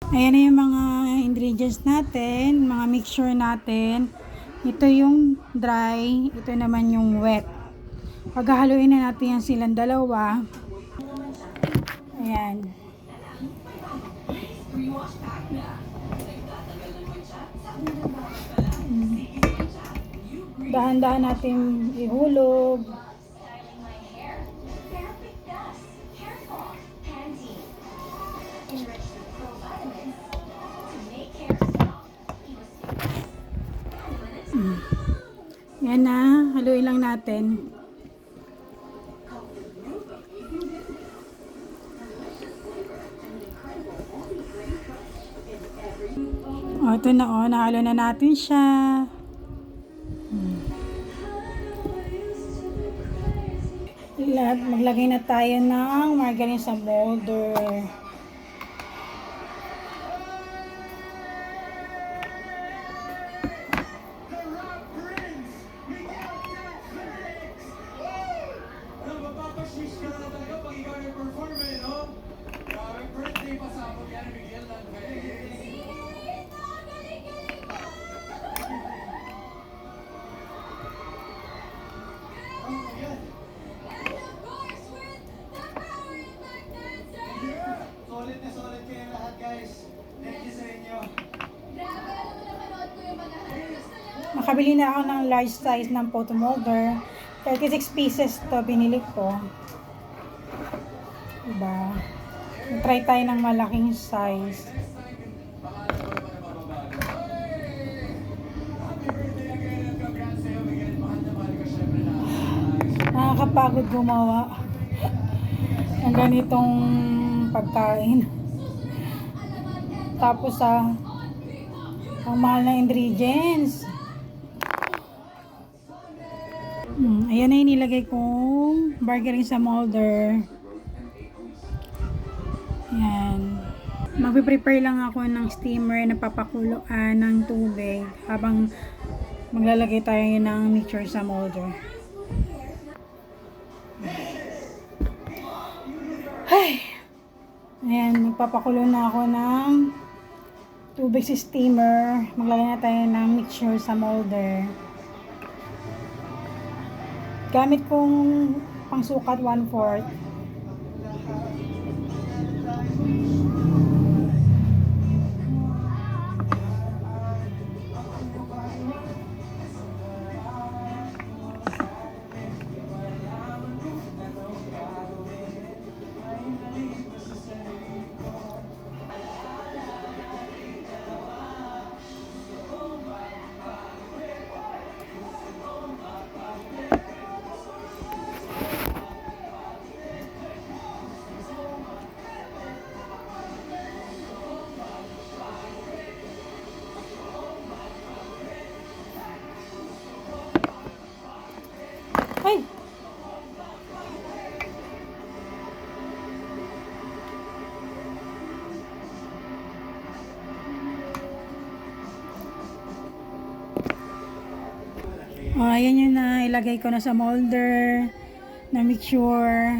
Ayan na yung mga ingredients natin, mga mixture natin. Ito yung dry, ito naman yung wet. Paghahaluin na natin yan silang dalawa. Ayan. Dahan-dahan natin ihulog. Yan na, haluin lang natin. O, ito na o, nahalo na natin siya. Maglagay na tayo ng margarine sa molder. Solid kayo lahat, guys. Thank you sa inyo. Makabili na ako ng large size ng photo molder. 36 pieces to binili ko. Diba? Try tayo ng malaking size. Nakakapagod gumawa ng ganitong pagkain. Tapos ang mahal na ingredients. Ayan na yung nilagay kong margarine sa molder. Ayan. Magpe-prepare lang ako ng steamer na papakuluan ng tubig habang maglalagay tayo ng mixture sa molder. Ay! Ayan, magpapakulo na ako ng tubig sa steamer. Maglalagay na tayo ng mixture sa molder. Gamit kong pangsukat 1/4. Ay! Ayan yun na, ilagay ko na sa molder na mixture.